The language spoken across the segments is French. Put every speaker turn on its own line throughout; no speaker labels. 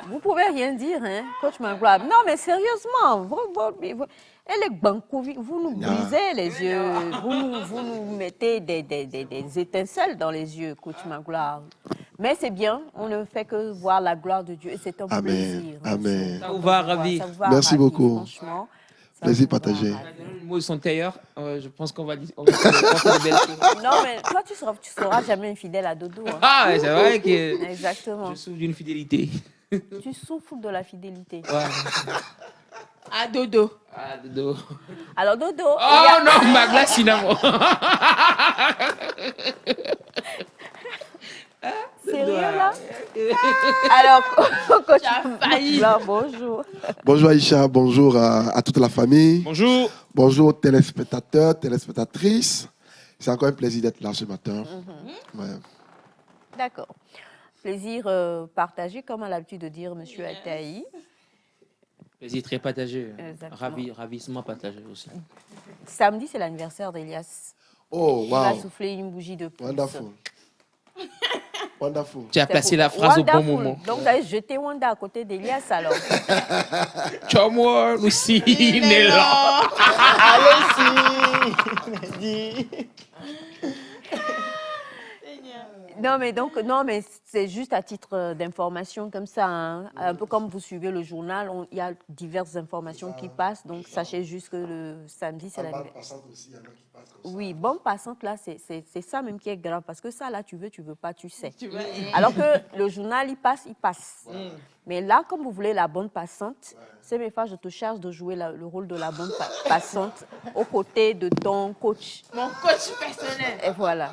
Vous pouvez rien dire, hein, coach Magloire. Non, mais sérieusement, elle est bancouvi. Vous nous brisez les yeux. Vous nous mettez des étincelles dans les yeux, coach Magloire. Mais c'est bien, on ne fait que voir la gloire de Dieu et c'est un
Amen.
plaisir.
Amen.
Ça vous va ravir.
Ça vous va
Merci
ravir,
beaucoup.
franchement.
Plaisir partagé.
Le mot de son tailleur, je pense qu'on va dire de belles choses.
Non, mais toi, tu seras jamais infidèle à Dodo. Hein.
Ah, ouais, c'est vrai que
Exactement.
je souffre d'une fidélité.
Tu souffres de la fidélité.
Ouais.
À Dodo.
Ah, Dodo.
Alors, Dodo.
Oh non, ma glace cinnamon.
Sérieux là? Alors, coach Magloire, bonjour.
Bonjour Aïcha, bonjour à toute la famille.
Bonjour.
Bonjour aux téléspectateurs, téléspectatrices. C'est encore un plaisir d'être là ce matin. Ouais.
D'accord. Plaisir partagé, comme à l'habitude de dire Monsieur Ataï.
Plaisir très partagé.
Exactement.
Ravissement partagé aussi.
Samedi, c'est l'anniversaire d'Elias.
Oh,
Il va
wow.
souffler une bougie de pouce.
Wonderful. Wonderful.
Tu as placé la phrase au bon moment.
Donc, vous allez jeter Wanda à côté d'Elias alors.
Ciao-moi, Lucie, il est là.
Allez-y.
Non, mais c'est juste à titre d'information comme ça. Hein. Un peu comme vous suivez le journal, il y a diverses informations qui passent. Donc, sachez juste que le samedi, c'est la... Oui, bande passante, là, c'est ça même qui est grave. Parce que ça, là, tu veux pas, tu sais. Alors que le journal, il passe. Mais là, comme vous voulez la bande passante, c'est mes frères, je te charge de jouer le rôle de la bande passante aux côtés de ton coach.
Mon coach personnel.
Et voilà.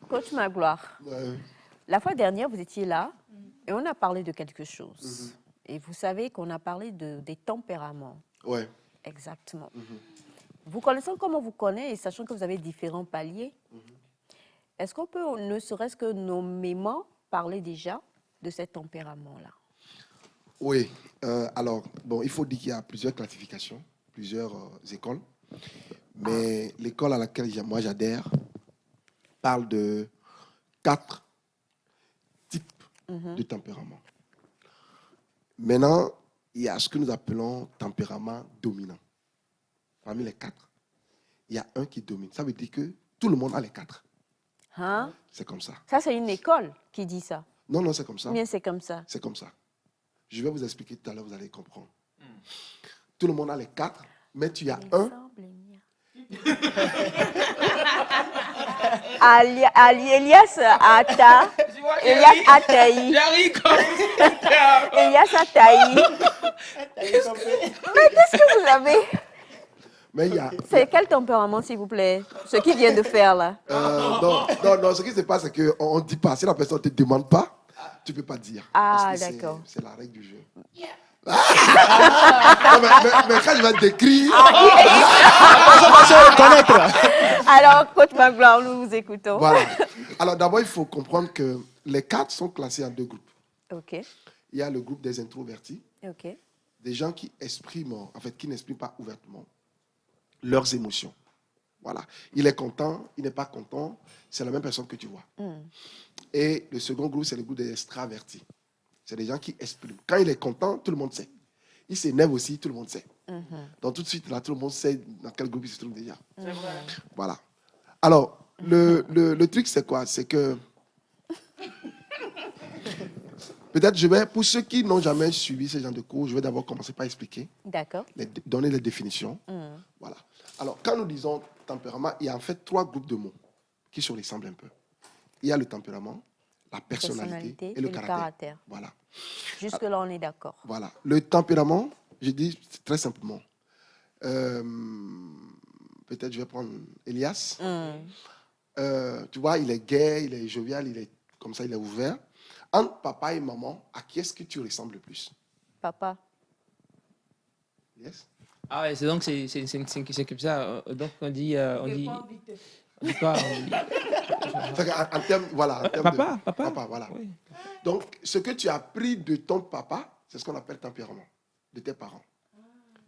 Coach Magloire, la fois dernière, vous étiez là et on a parlé de quelque chose. Et vous savez qu'on a parlé des tempéraments.
Ouais.
Exactement. Vous connaissant comme on vous connaît et sachant que vous avez différents paliers, est-ce qu'on peut, ne serait-ce que nommément, parler déjà de ces tempéraments-là?
Oui. Alors, bon, il faut dire qu'il y a plusieurs classifications, plusieurs écoles. Mais l'école à laquelle moi j'adhère parle de 4 types de tempéraments. Maintenant, il y a ce que nous appelons tempérament dominant. Parmi les 4, il y a un qui domine. Ça veut dire que tout le monde a les 4.
Hein?
C'est comme ça.
Ça, c'est une école qui dit ça.
Non, c'est comme ça.
Bien, c'est comme ça.
C'est comme ça. Je vais vous expliquer tout à l'heure, vous allez comprendre. Tout le monde a les 4, mais tu as un.
Elias Ataï. Elias Ataï. Mais qu'est-ce que vous avez?
Mais il y a.
C'est quel tempérament, s'il vous plaît? Ce qu'il vient de faire là.
Non, ce qui se passe, c'est qu'on ne dit pas. Si la personne ne te demande pas, tu ne peux pas dire.
Ah, d'accord.
C'est la règle du jeu. Non, mais quand je vais te décrire.
Alors, coach Magloire, nous vous écoutons.
Voilà. Alors, d'abord, il faut comprendre que les 4 sont classés en 2 groupes.
Ok.
Il y a le groupe des introvertis,
Ok.
des gens qui expriment, en fait, qui n'expriment pas ouvertement leurs émotions. Voilà. Il est content, il n'est pas content, c'est la même personne que tu vois. Et le second groupe, c'est le groupe des extravertis. C'est des gens qui expriment. Quand il est content, tout le monde sait. Il s'énerve aussi, tout le monde sait. Donc tout de suite, là, tout le monde sait dans quel groupe il se trouve déjà.
C'est vrai.
Voilà. Alors, le truc, c'est quoi? C'est que... Peut-être, pour ceux qui n'ont jamais suivi ce genre de cours, je vais d'abord commencer par expliquer.
D'accord.
Donner les définitions. Voilà. Alors, quand nous disons tempérament, il y a en fait 3 groupes de mots qui se ressemblent un peu. Il y a le tempérament, la personnalité et le caractère. Voilà.
Jusque-là, on est d'accord.
Voilà. Le tempérament, je dis très simplement. Peut-être je vais prendre Elias. Tu vois, il est gai, il est jovial, il est comme ça, il est ouvert. Entre papa et maman, à qui est-ce que tu ressembles le plus?
Papa.
Yes.
Ah ouais, c'est donc c'est comme ça. Donc on dit quoi?
En termes, voilà. En termes
Papa.
Papa, voilà.
Oui.
Donc, ce que tu as pris de ton papa, c'est ce qu'on appelle tempérament, de tes parents.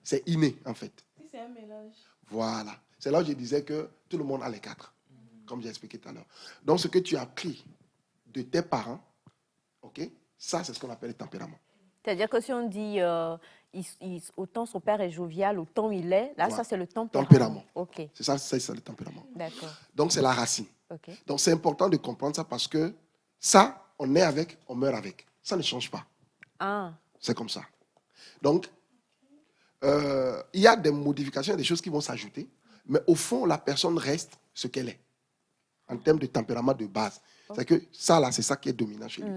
C'est inné, en fait.
C'est un mélange.
Voilà. C'est là où je disais que tout le monde a les 4, comme j'ai expliqué tout à l'heure. Donc, ce que tu as pris de tes parents, ok, Ça, c'est ce qu'on appelle le tempérament.
C'est-à-dire que si on dit autant son père est jovial, autant il est, là,
Voilà.
ça, c'est le tempérament.
Tempérament.
OK.
C'est ça, c'est le tempérament.
D'accord.
Donc, c'est la racine.
OK.
Donc, c'est important de comprendre ça parce que ça, on est avec, on meurt avec. Ça ne change pas.
Ah.
C'est comme ça. Donc, il y a des modifications, des choses qui vont s'ajouter, mais au fond, la personne reste ce qu'elle est, en termes de tempérament de base. C'est que ça, là, c'est ça qui est dominant chez lui.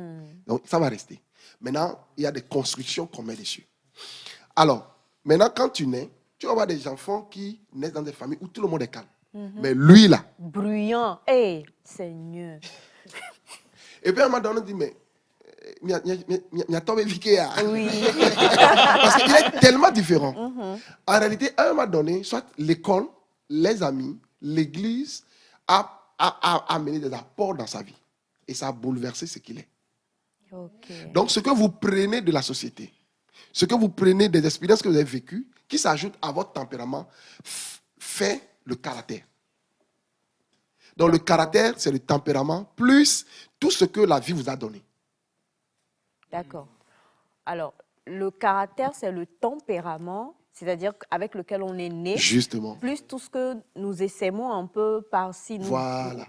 Donc, ça va rester. Maintenant, il y a des constructions qu'on met dessus. Alors, maintenant, quand tu nais, tu vas avoir des enfants qui naissent dans des familles où tout le monde est calme. Mais lui, là.
Bruyant. Hé, Seigneur.
Et puis, à un moment donné, on dit, mais il y a tombé Vikea.
Oui.
Parce qu'il est tellement différent. En réalité, à un moment donné, soit l'école, les amis, l'église a amené des apports dans sa vie. Et ça a bouleversé ce qu'il est.
OK.
Donc, ce que vous prenez de la société, ce que vous prenez des expériences que vous avez vécues, qui s'ajoutent à votre tempérament, fait le caractère. Donc, le caractère, c'est le tempérament, plus tout ce que la vie vous a donné.
D'accord. Alors, le caractère, c'est le tempérament, c'est-à-dire avec lequel on est né.
Justement.
Plus tout ce que nous essaimons un peu par-ci,
Voilà.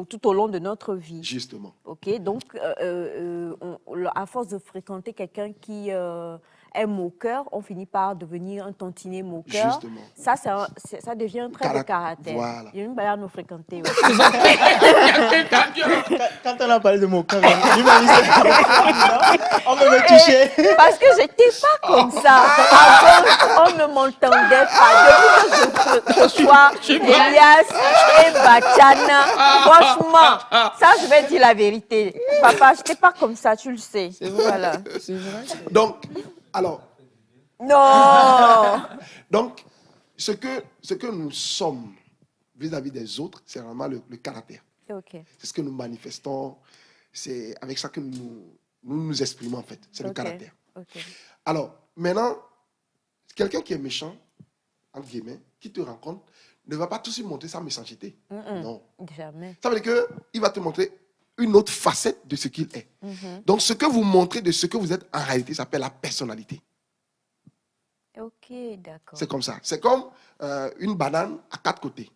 tout au long de notre vie.
Justement.
OK, donc, à force de fréquenter quelqu'un qui est moqueur, on finit par devenir un tantinet moqueur.
Justement.
Ça devient un trait de caractère.
Voilà.
Il y a une bagarre nous fréquenter.
Quand on a parlé de mon cœur, on me toucher.
Parce que j'étais pas comme ça. Avant, on ne m'entendait pas. Depuis que je côtoie Elias et Bachana, franchement, ça, je vais dire la vérité. Papa, je n'étais pas comme ça, tu le sais.
C'est vrai.
Voilà.
C'est vrai.
Donc, alors,
Non.
donc ce que nous sommes vis-à-vis des autres, c'est vraiment le caractère.
OK.
C'est ce que nous manifestons, c'est avec ça que nous exprimons en fait. C'est le
OK.
caractère.
OK.
Alors, maintenant, quelqu'un qui est méchant, entre guillemets, qui te rencontre, ne va pas tout de suite montrer sa méchanceté. Non.
Jamais.
Ça veut dire qu'il va te montrer une autre facette de ce qu'il est. Donc, ce que vous montrez de ce que vous êtes en réalité s'appelle la personnalité.
OK, d'accord.
C'est comme ça. C'est comme une banane à 4 côtés.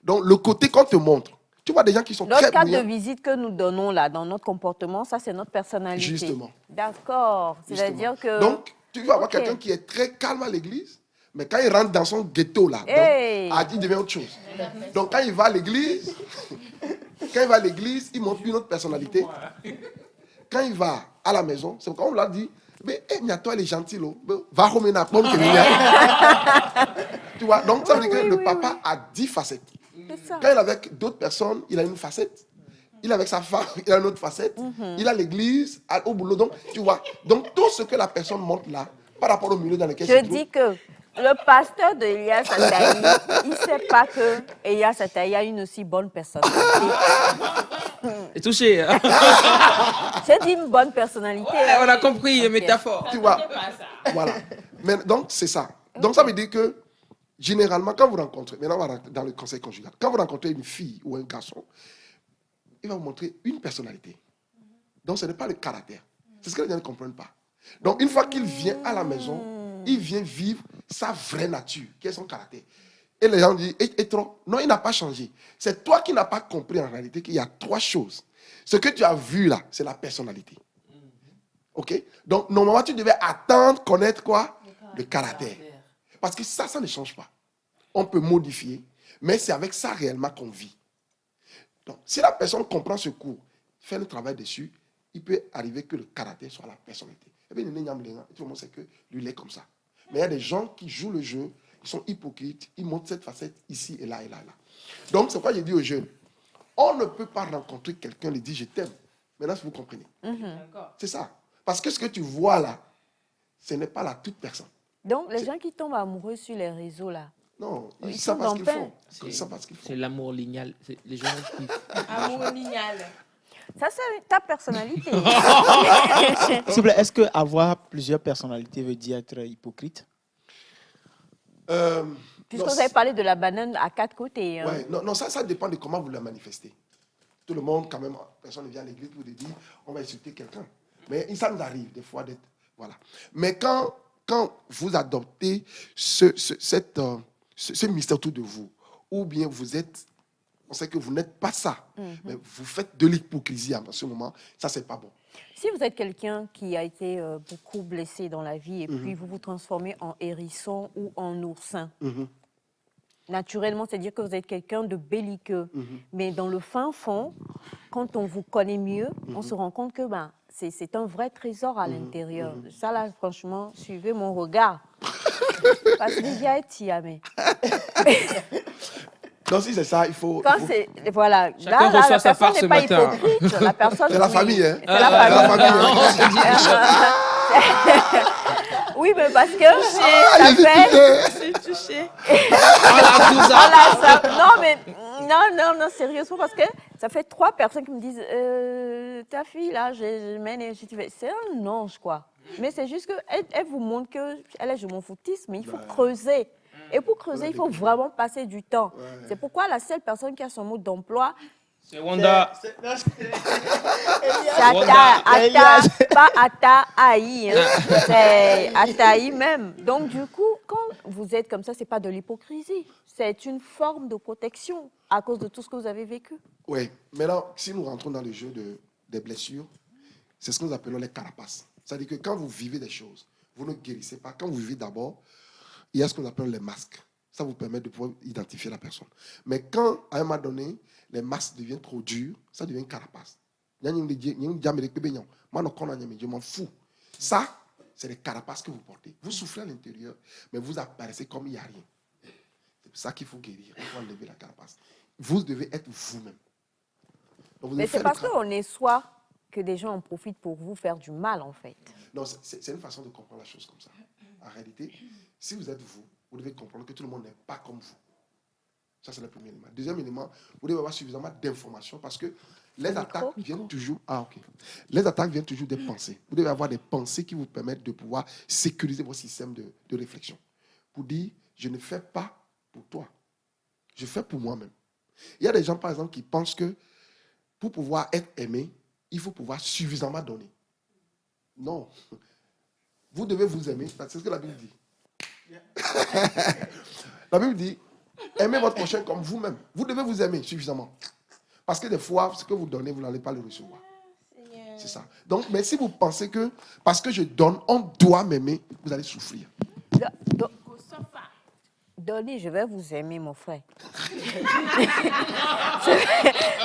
Donc, le côté qu'on te montre, tu vois des gens qui sont
Notre
très
carte de
brillants.
visite que nous donnons là, dans notre comportement, ça, c'est notre personnalité.
Justement.
D'accord. C'est-à-dire que...
Donc, tu vas avoir
Ok.
quelqu'un qui est très calme à l'église, mais quand il rentre dans son ghetto là,
Hey.
donc, il devient autre chose. Donc, quand il va à l'église, il montre une autre personnalité. Quand il va à la maison, c'est comme on l'a dit, mais toi, elle est gentille, va remettre tu vois, donc ça veut dire que le papa a 10 facettes.
C'est ça.
Quand il est avec d'autres personnes, il a une facette. Il est avec sa femme, il a une autre facette. Il a l'église, au boulot. Donc, tu vois. Donc, tout ce que la personne montre là, par rapport au milieu dans lequel
Je
il se trouve,
dis que le pasteur de Elias Ataï, il ne sait pas que Elias Ataï a une aussi bonne personnalité.
Et touché. Hein.
J'ai dit une bonne personnalité.
Ouais, on a compris les métaphores.
tu vois. Voilà. Mais, donc, c'est ça. Donc, ça veut dire que, généralement, quand vous rencontrez, maintenant, on va rentrer dans le conseil conjugal, quand vous rencontrez une fille ou un garçon, il va vous montrer une personnalité. Donc, ce n'est pas le caractère. C'est ce que les gens ne comprennent pas. Donc, une fois qu'il vient à la maison, il vient vivre sa vraie nature, qui est son caractère. Et les gens disent, et trop, non, il n'a pas changé. C'est toi qui n'as pas compris en réalité qu'il y a 3 choses. Ce que tu as vu là, c'est la personnalité. OK? Donc, normalement, tu devais attendre, connaître quoi? Le caractère. Parce que ça ne change pas. On peut modifier, mais c'est avec ça réellement qu'on vit. Donc, si la personne comprend ce cours, fait le travail dessus, il peut arriver que le caractère soit la personnalité. Et bien, tout le monde sait que lui, il est comme ça. Mais il y a des gens qui jouent le jeu, ils sont hypocrites, ils montrent cette facette ici et là et là. Donc, c'est pourquoi j'ai dit aux jeunes, on ne peut pas rencontrer quelqu'un et lui dire je t'aime. Maintenant, si vous comprenez. C'est ça. Parce que ce que tu vois là, ce n'est pas la toute personne.
Donc, les gens qui tombent amoureux sur les réseaux, là,
Non, ils
Ils
savent
sont
pas ce
dans
qu'ils
pain.
font. Ils savent pas ce qu'ils font.
C'est l'amour lignal. C'est les gens qui...
Amour mignal.
ça, c'est ta personnalité.
S'il vous plaît, est-ce qu'avoir plusieurs personnalités veut dire être hypocrite?
Puisque
Non,
vous avez parlé de la banane à 4 côtés. Hein.
ouais, non, ça dépend de comment vous la manifestez. Tout le monde, quand même, personne ne vient à l'église pour te dire, on va insulter quelqu'un. Mais ça nous arrive des fois d'être... Voilà. Mais quand vous adoptez ce mystère autour de vous, ou bien on sait que vous n'êtes pas ça, mais vous faites de l'hypocrisie à ce moment, ça, c'est pas bon.
Si vous êtes quelqu'un qui a été beaucoup blessé dans la vie et puis vous vous transformez en hérisson ou en oursin, naturellement, c'est-à-dire que vous êtes quelqu'un de belliqueux. Mais dans le fin fond, quand on vous connaît mieux, on se rend compte que c'est un vrai trésor à l'intérieur. Ça, là, franchement, suivez mon regard. Parce qu'il y a Tiamé.
Non, si c'est ça, il faut...
Voilà.
Chacun
Là,
reçoit
la
sa
personne
part ce
n'est pas
matin.
hypocrite. La personne,
C'est la famille, hein.
C'est la famille. Oui, mais parce que ça fait...
Touché.
Non, sérieusement, parce que ça fait 3 personnes qui me disent ta fille, là, je mène et c'est un ange, quoi. Mais c'est juste qu'elle vous montre qu'elle est je m'en foutiste, mais il faut creuser. Et pour creuser, il faut vraiment passer du temps. C'est pourquoi la seule personne qui a son mode d'emploi,
C'est Wanda.
c'est pas Ata Aïe, hein. C'est Ataï même. Donc du coup, quand vous êtes comme ça, c'est pas de l'hypocrisie. C'est une forme de protection à cause de tout ce que vous avez vécu.
Oui. Maintenant, si nous rentrons dans le jeu des blessures, c'est ce que nous appelons les carapaces. C'est-à-dire que quand vous vivez des choses, vous ne guérissez pas. Quand vous vivez d'abord, il y a ce qu'on appelle les masques. Ça vous permet de pouvoir identifier la personne. Mais quand, à un moment donné, les masques deviennent trop durs, ça devient une carapace. Je m'en fous. Ça, c'est les carapaces que vous portez. Vous souffrez à l'intérieur, mais vous apparaissez comme il n'y a rien. C'est pour ça qu'il faut guérir. Il faut enlever la carapace. Vous devez être vous-même.
Mais c'est parce qu'on est soi que des gens en profitent pour vous faire du mal, en fait.
Non, c'est une façon de comprendre la chose comme ça. En réalité, si vous êtes vous, vous devez comprendre que tout le monde n'est pas comme vous. Ça, c'est le premier élément. Deuxième élément, vous devez avoir suffisamment d'informations parce que les attaques viennent toujours... Les attaques viennent toujours des pensées. Vous devez avoir des pensées qui vous permettent de pouvoir sécuriser votre système de réflexion. Pour dire, je ne fais pas pour toi. Je fais pour moi-même. Il y a des gens, par exemple, qui pensent que pour pouvoir être aimé, il faut pouvoir suffisamment donner. Non. Vous devez vous aimer. C'est ce que la Bible dit. La Bible dit, aimez votre prochain comme vous-même. Vous devez vous aimer suffisamment. Parce que des fois, ce que vous donnez, vous n'allez pas le recevoir. C'est ça. Donc, mais si vous pensez que parce que je donne, on doit m'aimer, vous allez souffrir.
Donnez, je vais vous aimer, mon frère.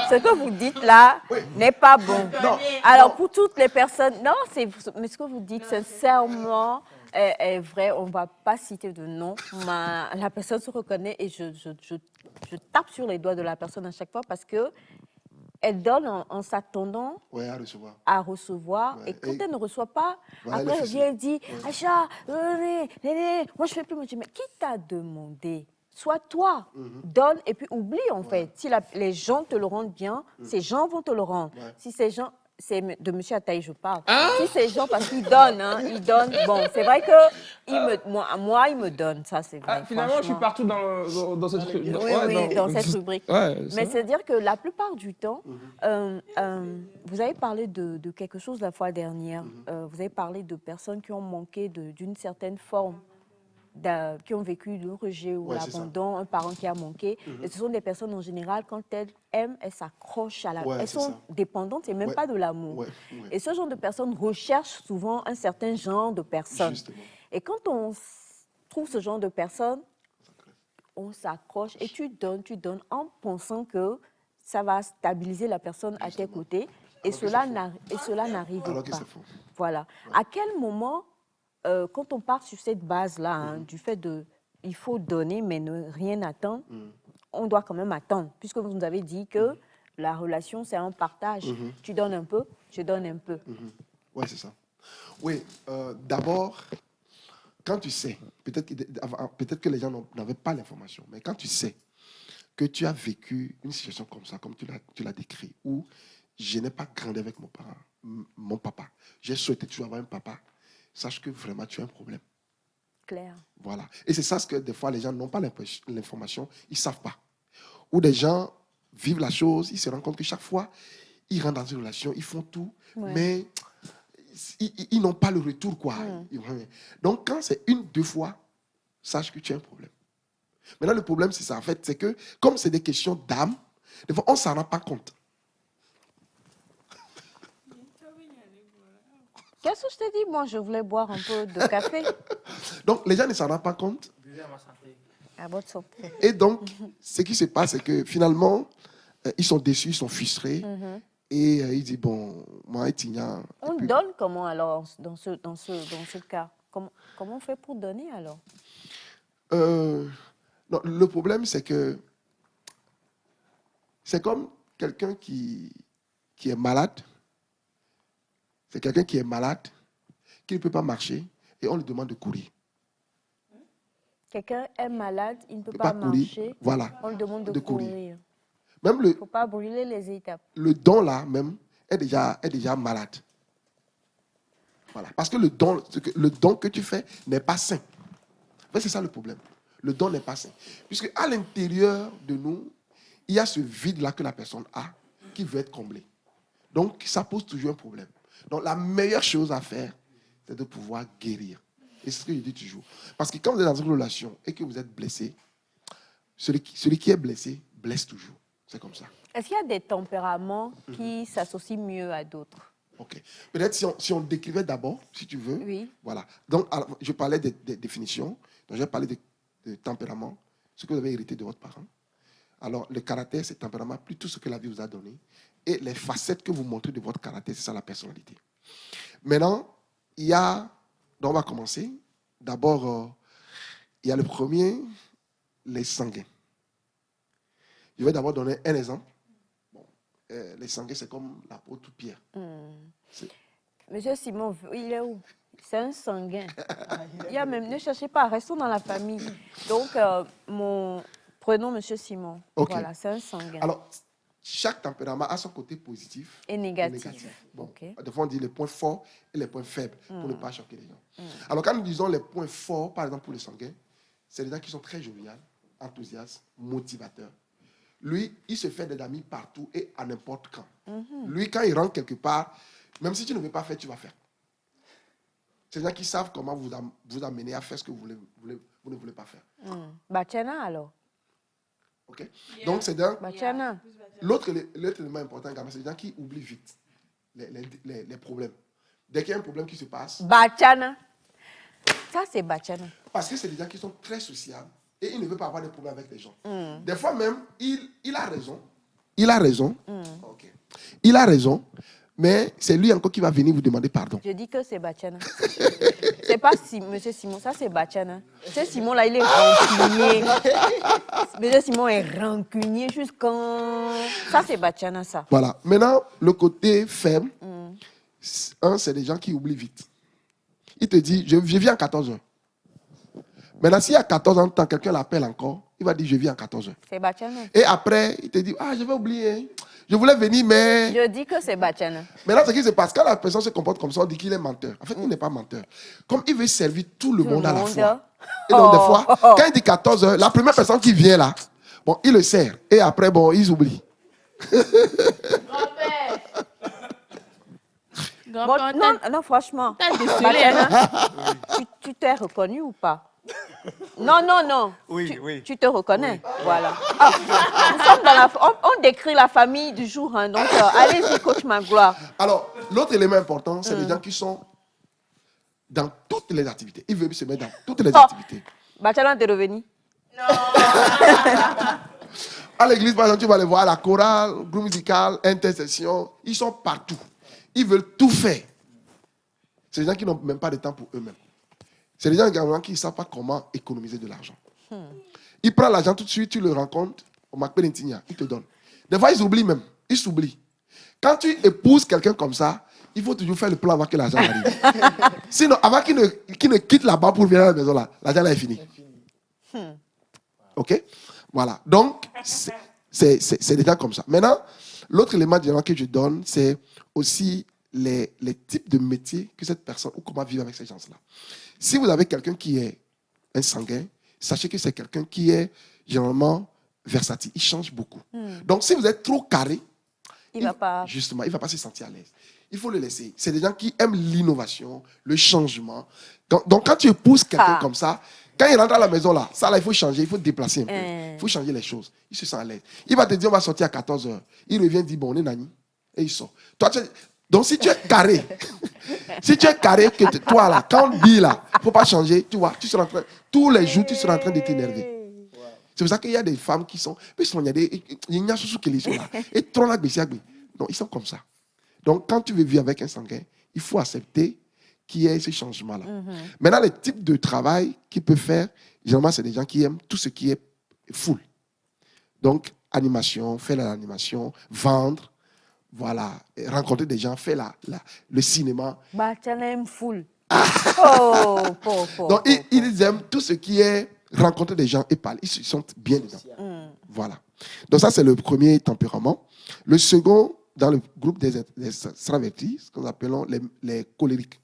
Ce que vous dites là n'est pas bon.
Non,
alors, pour toutes les personnes, mais ce que vous dites sincèrement est vrai. On ne va pas citer de nom. La personne se reconnaît et je tape sur les doigts de la personne à chaque fois parce que elle donne en s'attendant à recevoir.
Ouais.
Et quand elle ne reçoit pas,
Voilà,
après elle vient et dit Aïcha, moi je fais plus. Moi, je dis, mais qui t'a demandé? Sois toi, donne et puis oublie en fait. Si les gens te le rendent bien, ces gens vont te le rendre. Si ces gens, c'est de M. Ataï je parle. Si ces gens, parce qu'ils donnent, ils donnent. Bon, c'est vrai que moi, il me donne, ça c'est vrai.
Finalement, je suis partout dans cette rubrique.
Dans cette rubrique. Mais c'est-à-dire que la plupart du temps, vous avez parlé de quelque chose la fois dernière. Vous avez parlé de personnes qui ont manqué d'une certaine forme, qui ont vécu le rejet ou l'abandon, un parent qui a manqué. Et ce sont des personnes en général, quand elles aiment, elles s'accrochent à la... elles sont dépendantes, c'est même pas de l'amour. Et ce genre de personnes recherchent souvent un certain genre de personnes.
Justement.
Et quand on trouve ce genre de personnes, on s'accroche et tu donnes en pensant que ça va stabiliser la personne à tes côtés. Et cela n'arrive pas. Voilà. À quel moment... quand on part sur cette base-là, du fait de il faut donner mais ne rien attendre, on doit quand même attendre, puisque vous nous avez dit que la relation, c'est un partage. Tu donnes un peu, je donne un peu.
Oui, c'est ça. Oui, d'abord, quand tu sais, peut-être que les gens n'avaient pas l'information, mais quand tu sais que tu as vécu une situation comme ça, comme tu l'as décrit, où je n'ai pas grandi avec mon papa, j'ai souhaité toujours avoir un papa, sache que vraiment tu as un problème.
Clair.
Voilà. Et c'est ça ce que des fois les gens n'ont pas l'information, ils ne savent pas. Ou des gens vivent la chose, ils se rendent compte que chaque fois, ils rentrent dans une relation, ils font tout, mais ils n'ont pas le retour, quoi. Donc, quand c'est une, deux fois, sache que tu as un problème. Maintenant, le problème, c'est ça. En fait, c'est que, comme c'est des questions d'âme, des fois, on ne s'en rend pas compte.
Qu'est-ce que je t'ai dit? Moi, je voulais boire un peu de café.
Donc, les gens ne s'en rendent pas compte.
À votre santé.
Et donc, ce qui se passe, c'est que finalement, ils sont déçus, ils sont frustrés. Et ils disent, bon, moi, Etinia...
On donne comment alors dans ce cas? Comment on fait pour donner alors?
Non, le problème, c'est que c'est comme quelqu'un qui est malade. C'est quelqu'un qui est malade, qui ne peut pas marcher, et on lui demande de courir.
Quelqu'un est malade, il ne peut pas marcher.
Voilà.
On lui demande de courir.
Même
Il ne faut pas brûler les étapes.
le don là, même, est déjà malade. Voilà. Parce que le don que tu fais n'est pas sain. En fait, c'est ça le problème. Le don n'est pas sain. Puisque à l'intérieur de nous, il y a ce vide-là que la personne a qui veut être comblé. Donc, ça pose toujours un problème. Donc, la meilleure chose à faire, c'est de pouvoir guérir. Et c'est ce que je dis toujours. Parce que quand vous êtes dans une relation et que vous êtes blessé, celui qui est blessé blesse toujours. C'est comme ça.
Est-ce qu'il y a des tempéraments qui s'associent mieux à d'autres?
Ok. Peut-être si on décrivait d'abord, si tu veux.
Oui.
Voilà. Donc, alors, je parlais des définitions. Donc, j'ai parlé de tempérament, ce que vous avez hérité de votre parent. Alors, le caractère, c'est le tempérament, plus tout ce que la vie vous a donné. Et les facettes que vous montrez de votre caractère, c'est ça la personnalité. Maintenant, il y a... Donc, on va commencer. D'abord, il y a le premier, les sanguins. Je vais d'abord donner un exemple. Bon, les sanguins, c'est comme l'apôtre Pierre.
Monsieur Simon, il est où? C'est un sanguin. Il y a même, ne cherchez pas, restons dans la famille. Donc, prenons Monsieur Simon.
Okay.
Voilà, c'est un sanguin.
Alors, chaque tempérament a son côté positif
et négatif.
Bon,
Okay.
des fois, on dit les points forts et les points faibles pour ne pas choquer les gens. Alors, quand nous disons les points forts, par exemple pour les sanguins, c'est les gens qui sont très joviales, enthousiastes, motivateurs. Lui, il se fait des amis partout et à n'importe quand. Lui, quand il rentre quelque part, même si tu ne veux pas faire, tu vas faire. C'est des gens qui savent comment vous amener à faire ce que vous ne voulez pas faire.
Bachana alors.
Okay? Yeah. Donc, c'est d'un...
Bachana.
L'autre élément important, c'est des gens qui oublient vite les problèmes. Dès qu'il y a un problème qui se passe...
Bachana. Ça, c'est Bachana.
Parce que c'est des gens qui sont très sociables et ils ne veulent pas avoir de problèmes avec les gens. Des fois même, il a raison. Il a raison. Okay. Il a raison. Mais c'est lui encore qui va venir vous demander pardon.
Je dis que c'est Bachana. C'est pas Monsieur Simon, ça c'est Bachana. Ce Simon là, il est rancunier. Monsieur Simon est rancunier jusqu'en... Ça c'est Bachana, ça.
Voilà. Maintenant, le côté faible, c'est des gens qui oublient vite. Il te dit, je viens à 14 heures. Maintenant, si à 14 ans, quelqu'un l'appelle encore, il va dire, je viens à 14 heures.
C'est Bachana.
Et après, il te dit, je vais oublier. Je voulais venir, mais...
Je dis que c'est Bachana.
Maintenant, ce qui se passe, quand la personne se comporte comme ça, on dit qu'il est menteur. En fait, il n'est pas menteur. Comme il veut servir tout le monde à la fois. Et donc, des fois, quand il dit 14 heures, la première personne qui vient là, bon, il le sert. Et après, bon, ils oublient.
Bon, non, franchement. Bachana, tu t'es reconnu ou pas? Non.
Oui.
Tu te reconnais? Oui. Voilà. Nous sommes dans on décrit la famille du jour. Hein, donc, allez-y, coach Magloire.
Alors, l'autre élément important, c'est les gens qui sont dans toutes les activités. Ils veulent se mettre dans toutes les activités.
Bachana t'es revenu?
Non. À l'église, par exemple, tu vas les voir à la chorale, groupe musical, intercession. Ils sont partout. Ils veulent tout faire. C'est des gens qui n'ont même pas de temps pour eux-mêmes. C'est des gens également qui ne savent pas comment économiser de l'argent. Ils prennent l'argent tout de suite, tu le rencontres, au Macpé Intigna, ils te donnent. Des fois, ils oublient même. Ils s'oublient. Quand tu épouses quelqu'un comme ça, il faut toujours faire le plan avant que l'argent arrive. Sinon, avant qu'il ne quitte là-bas pour venir à la maison, là, l'argent là est fini. OK? Voilà. Donc, c'est des gens comme ça. Maintenant, l'autre élément que je donne, c'est aussi les types de métiers que cette personne, ou comment vivre avec ces gens-là. Si vous avez quelqu'un qui est un sanguin, sachez que c'est quelqu'un qui est généralement versatile, il change beaucoup. Donc, si vous êtes trop carré, justement, il ne va pas se sentir à l'aise. Il faut le laisser. C'est des gens qui aiment l'innovation, le changement. Donc, quand tu épouses quelqu'un comme ça, quand il rentre à la maison, là, ça, là, il faut changer, il faut déplacer un peu. Il faut changer les choses. Il se sent à l'aise. Il va te dire, on va sortir à 14h. Il revient, dit, bon, on est nani. Et il sort. Donc, si tu es carré, que toi, là, quand on dit, là, il ne faut pas changer, tu vois, tous les jours, tu seras en train de t'énerver. C'est pour ça qu'il y a des femmes qui sont. Il y a des. Il y a qui sont là. Et trop là, donc, ils sont comme ça. Donc, quand tu veux vivre avec un sanguin, il faut accepter qu'il y ait ce changement-là. Maintenant, les types de travail qu'ils peuvent faire, généralement, c'est des gens qui aiment tout ce qui est full. Donc, animation, faire l'animation, vendre, voilà, rencontrer des gens, faire le cinéma.
Bah, tu aimes full.
Donc, ils aiment tout ce qui est rencontrer des gens et parler. Ils se sentent bien dedans. Voilà. Donc, ça, c'est le premier tempérament. Le second, dans le groupe des extravertis, ce que nous appelons les colériques.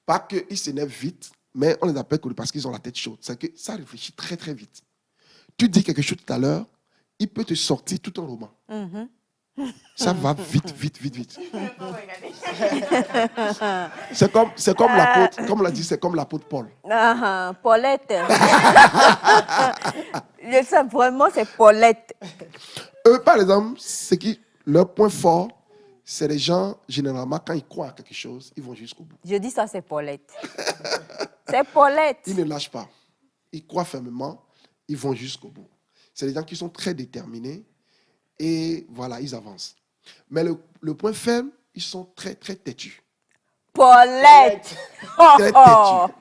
Pas qu'ils s'énervent vite, mais on les appelle colériques parce qu'ils ont la tête chaude. C'est que ça réfléchit très, très vite. Tu dis quelque chose tout à l'heure, il peut te sortir tout un roman. Ça va vite, vite, vite, vite. C'est comme l'apôtre, comme on l'a dit, c'est comme l'apôtre Paul.
Paulette. Vraiment, c'est Paulette.
Eux, par exemple, leur point fort, c'est les gens, généralement, quand ils croient à quelque chose, ils vont jusqu'au bout.
Je dis ça, c'est Paulette. C'est Paulette.
Ils ne lâchent pas. Ils croient fermement, ils vont jusqu'au bout. C'est des gens qui sont très déterminés et voilà, ils avancent. Mais le point faible, ils sont très, très têtus.
Paulette.
Très têtus.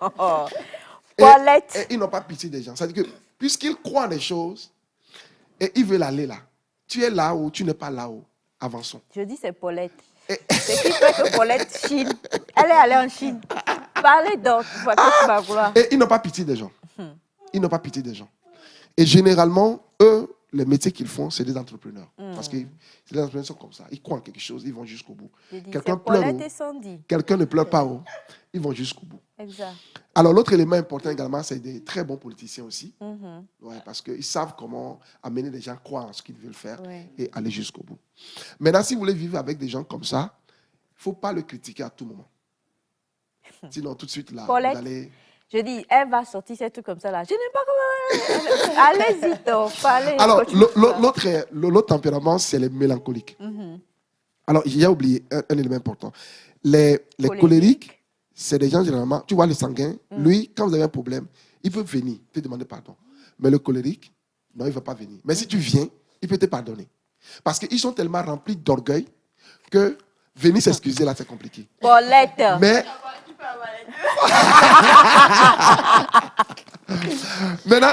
Paulette.
Et ils n'ont pas pitié des gens. C'est-à-dire que, puisqu'ils croient des choses et ils veulent aller là, tu es là-haut, tu n'es pas là-haut. Avançons.
Je dis c'est Paulette. C'est qui fait que Paulette Chine. Elle est allée en Chine. Parlez donc, tu vois que tu vas vouloir.
Et ils n'ont pas pitié des gens. Ils n'ont pas pitié des gens. Et généralement, eux, les métiers qu'ils font, c'est des entrepreneurs. Parce que les entrepreneurs sont comme ça. Ils croient en quelque chose, ils vont jusqu'au bout. Quelqu'un pleure haut, quelqu'un ne pleure pas haut, ils vont jusqu'au bout.
Exact.
Alors, l'autre élément important également, c'est des très bons politiciens aussi. Ouais, parce qu'ils savent comment amener les gens à croire en ce qu'ils veulent faire et aller jusqu'au bout. Maintenant, si vous voulez vivre avec des gens comme ça, il ne faut pas le critiquer à tout moment. Sinon, tout de suite, là,
Paulette,
vous allez...
Je dis, elle va sortir ces trucs comme ça là. Je n'ai pas comment... Allez-y donc, parlez.
Alors, l'autre tempérament, c'est les mélancoliques. Alors, j'ai oublié un élément important. Les colériques, c'est des gens généralement, tu vois, le sanguin, lui, quand vous avez un problème, il peut venir te demander pardon. Mais le colérique, non, il ne va pas venir. Mais si tu viens, il peut te pardonner. Parce qu'ils sont tellement remplis d'orgueil que venir s'excuser là, c'est compliqué.
Paulette.
Mais... Maintenant,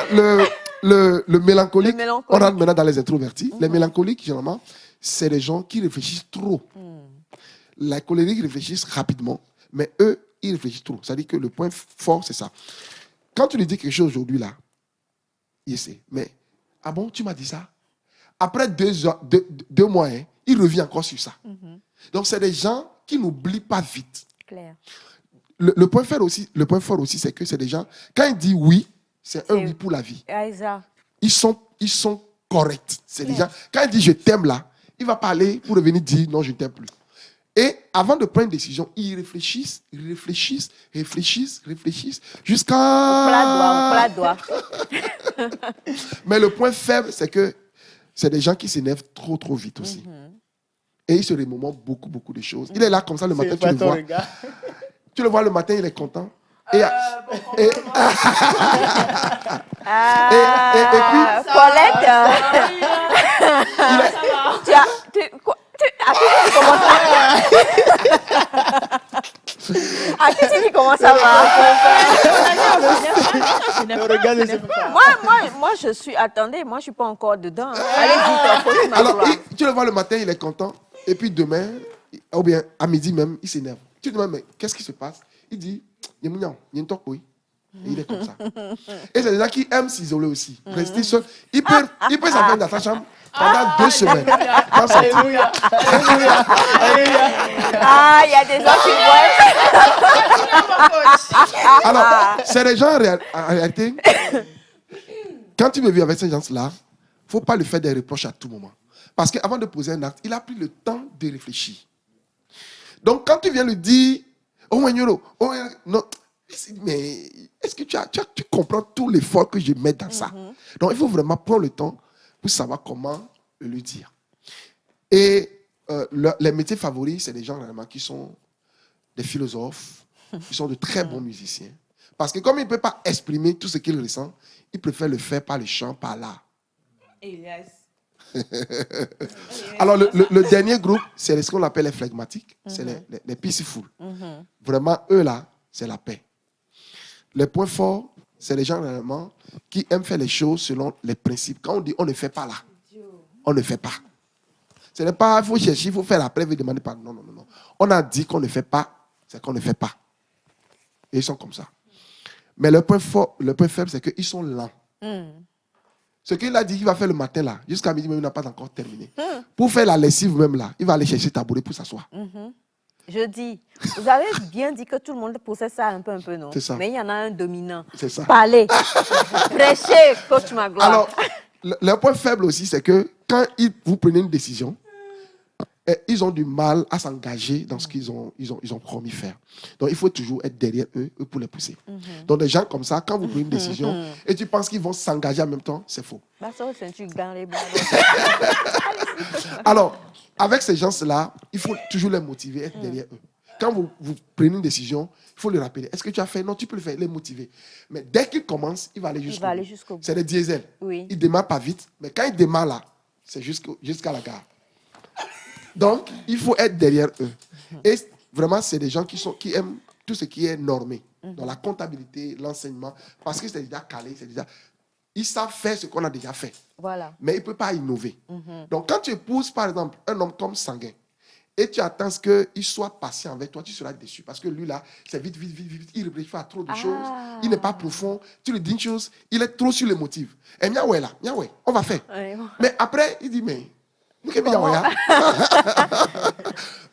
le mélancolique, on rentre maintenant dans les introvertis. Les mélancoliques, généralement, c'est les gens qui réfléchissent trop. Les colériques réfléchissent rapidement, mais eux, ils réfléchissent trop. C'est-à-dire que le point fort, c'est ça. Quand tu lui dis quelque chose aujourd'hui, là, il sait. Mais, ah bon, tu m'as dit ça? Après 2 mois, hein, il revient encore sur ça. Donc, c'est des gens qui n'oublient pas vite.
Claire.
Le point fort aussi, c'est que c'est des gens, quand ils disent oui, c'est un oui pour la vie.
Exact.
Ils sont corrects. C'est des gens, quand ils disent je t'aime là, il va parler pour revenir dire non, je ne t'aime plus. Et avant de prendre une décision, ils réfléchissent, jusqu'à...
Plat doigt.
Mais le point faible, c'est que c'est des gens qui s'énervent trop, trop vite aussi. Et ils se remémorent beaucoup de choses. Il est là comme ça le matin, tu le vois. Tu le vois le matin, il est content. Et puis,
Paulette, à qui tu commences à voir? Moi, je suis... Attendez, moi, je ne suis pas encore dedans. Allez-y,
alors, tu le vois le matin, il est content. Et puis demain, ou bien à midi même, il s'énerve. Tu te demandes, mais qu'est-ce qui se passe? Il dit, il y a une toque, oui. Et il est comme ça. Et c'est des gens qui aiment s'isoler aussi. Rester seul. Il peut s'enfermer dans sa chambre pendant 2 semaines.
Alléluia.
Ah, il y a des gens qui
Alors, c'est des gens en réalité, quand tu me vis avec ces gens-là, il ne faut pas lui faire des reproches à tout moment. Parce qu'avant de poser un acte, il a pris le temps de réfléchir. Donc, quand tu viens lui dire, oh, Wanyoro, oh, non, mais est-ce que tu comprends tout l'effort que je mets dans ça? Donc, il faut vraiment prendre le temps pour savoir comment lui dire. Et les métiers favoris, c'est des gens vraiment qui sont des philosophes, qui sont de très bons musiciens. Parce que comme il ne peut pas exprimer tout ce qu'il ressent, il préfère le faire par le chant, par l'art. Alors, le dernier groupe, c'est ce qu'on appelle les flegmatiques, c'est les peaceful. Vraiment, eux là, c'est la paix. Les points forts, c'est les gens vraiment qui aiment faire les choses selon les principes. Quand on dit on ne fait pas là, on ne fait pas. Ce n'est pas, il faut chercher, il faut faire la preuve et demander pardon. Non, non, non, non. On a dit qu'on ne fait pas, c'est qu'on ne fait pas. Et ils sont comme ça. Mais le point fort, le point faible, c'est qu'ils sont lents. Ce qu'il a dit qu'il va faire le matin là, jusqu'à midi, même il n'a pas encore terminé. Pour faire la lessive même là, il va aller chercher tabouret pour s'asseoir.
Je dis, vous avez bien dit que tout le monde possède ça un peu, non?
C'est ça.
Mais il y en a un dominant.
C'est ça.
Parlez, prêchez, coach Magloire.
Alors, le point faible aussi, c'est que quand vous prenez une décision, ils ont du mal à s'engager dans ce qu'ils ont promis faire. Donc, il faut toujours être derrière eux pour les pousser. Donc, des gens comme ça, quand vous prenez une décision et tu penses qu'ils vont s'engager en même temps, c'est faux. Alors, avec ces gens-là, il faut toujours les motiver, être derrière eux. Quand vous prenez une décision, il faut le rappeler. Est-ce que tu as fait? Non, tu peux le faire, les motiver. Mais dès qu'il commence, il va aller jusqu'au bout. C'est des diesels.
Oui.
Il ne démarre pas vite, mais quand il démarre là, c'est jusqu'à la gare. Donc, il faut être derrière eux. Et vraiment, c'est des gens qui aiment tout ce qui est normé. Dans la comptabilité, l'enseignement, parce que c'est déjà calé, ils savent faire ce qu'on a déjà fait.
Voilà.
Mais ils ne peuvent pas innover. Donc, quand tu épouses, par exemple, un homme comme Sanguin, et tu attends qu'il soit patient avec toi, tu seras déçu. Parce que lui, là, c'est vite, vite, vite, vite. Il réfléchit à trop de choses. Il n'est pas profond. Tu lui dis une chose, il est trop sur les motifs. Et miaoué, là, miaoué, on va faire. Mais après, il dit, mais...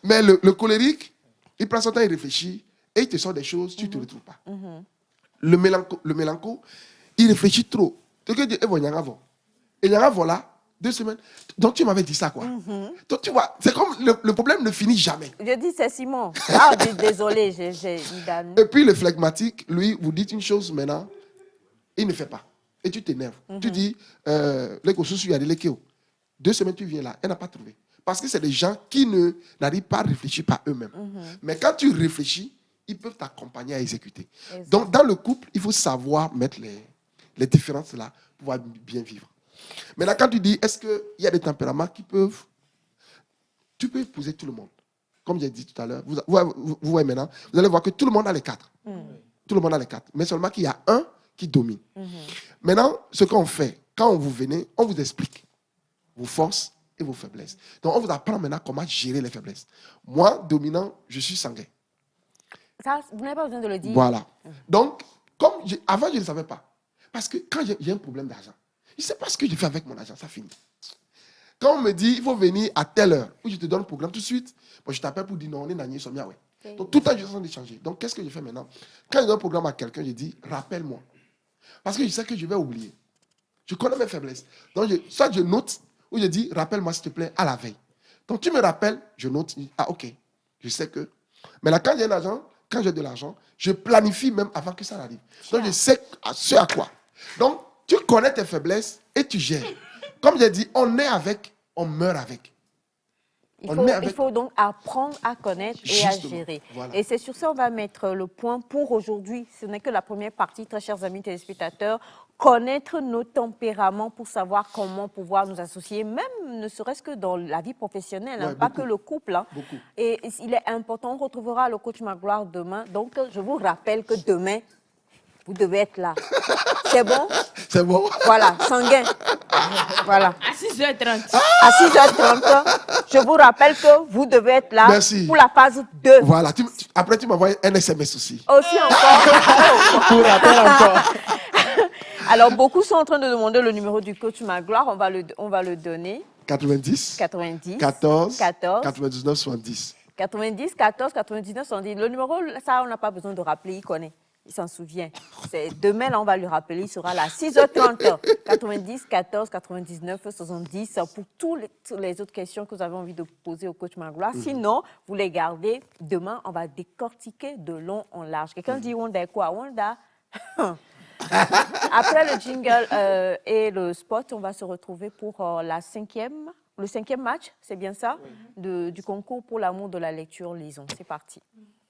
Mais le colérique, il prend son temps, il réfléchit, et il te sort des choses, tu ne te retrouves pas. Le mélanco, il réfléchit trop. Et il y a voilà, 2 semaines. Donc tu m'avais dit ça, quoi. Donc tu vois, c'est comme le problème ne finit jamais.
Je dis, c'est Simon. Ah, désolé, j'ai
Et puis le phlegmatique, lui, vous dites une chose maintenant, il ne fait pas. Et tu t'énerves. Tu dis, les il y a des lékéos. 2 semaines, tu viens là, elle n'a pas trouvé. Parce que c'est des gens qui n'arrivent pas à réfléchir par eux-mêmes. Mais quand tu réfléchis, ils peuvent t'accompagner à exécuter. Donc, dans le couple, il faut savoir mettre les différences là pour pouvoir bien vivre. Maintenant, quand tu dis, est-ce qu'il y a des tempéraments qui peuvent... Tu peux épouser tout le monde. Comme j'ai dit tout à l'heure, vous voyez maintenant, vous allez voir que tout le monde a les 4. Tout le monde a les 4. Mais seulement qu'il y a un qui domine. Maintenant, ce qu'on fait, quand vous venez, on vous explique vos forces et vos faiblesses. Donc, on vous apprend maintenant comment gérer les faiblesses. Moi, dominant, je suis Sanguin.
Ça, vous n'avez pas besoin de le dire.
Voilà. Donc, avant, je ne le savais pas. Parce que quand j'ai un problème d'argent, je ne sais pas ce que je fais avec mon argent, ça finit. Quand on me dit, il faut venir à telle heure, où je te donne le programme tout de suite, moi, je t'appelle pour dire non, on est nagné, sommes ouais. Donc, tout le temps, je suis en train de changer. Donc, qu'est-ce que je fais maintenant? Quand je donne un programme à quelqu'un, je dis, rappelle-moi. Parce que je sais que je vais oublier. Je connais mes faiblesses. Donc, soit je note, ou je dis, rappelle-moi s'il te plaît, à la veille. Donc, tu me rappelles, je note, je dis, ah, ok, je sais que. Mais là, quand j'ai de l'argent, je planifie même avant que ça arrive. Donc, je sais ce à quoi. Donc, tu connais tes faiblesses et tu gères. Comme j'ai dit, on est avec, on meurt avec.
Il faut donc apprendre à connaître et à gérer.
Voilà.
Et c'est sur ça qu'on va mettre le point pour aujourd'hui. Ce n'est que la première partie, très chers amis téléspectateurs. Connaître nos tempéraments pour savoir comment pouvoir nous associer, même ne serait-ce que dans la vie professionnelle,
Ouais,
pas que le couple.
Beaucoup.
Et il est important, on retrouvera le coach Magloire demain. Donc, je vous rappelle que demain, vous devez être là. C'est bon?
C'est bon.
Voilà, Sanguin. Voilà.
À 6h30.
À 6h30, je vous rappelle que vous devez être là.
Merci.
Pour la phase 2.
Voilà. Après, tu m'envoies un SMS aussi.
Aussi encore.
Pour rappel encore.
Alors, beaucoup sont en train de demander le numéro du coach Magloire. On va le donner.
90.
90.
14.
14.
99 70.
90, 14, 99, 70. Le numéro, ça, on n'a pas besoin de rappeler, il connaît. Il s'en souvient. Demain, là, on va lui rappeler, il sera là à 6h30, 90 14 99 70 pour toutes les autres questions que vous avez envie de poser au coach Magloire. Sinon, vous les gardez. Demain, on va décortiquer de long en large. Quelqu'un dit Wanda est quoi? Wanda. Après le jingle et le spot, on va se retrouver pour le cinquième match, c'est bien ça, du concours pour l'amour de la lecture. Lisons. C'est parti.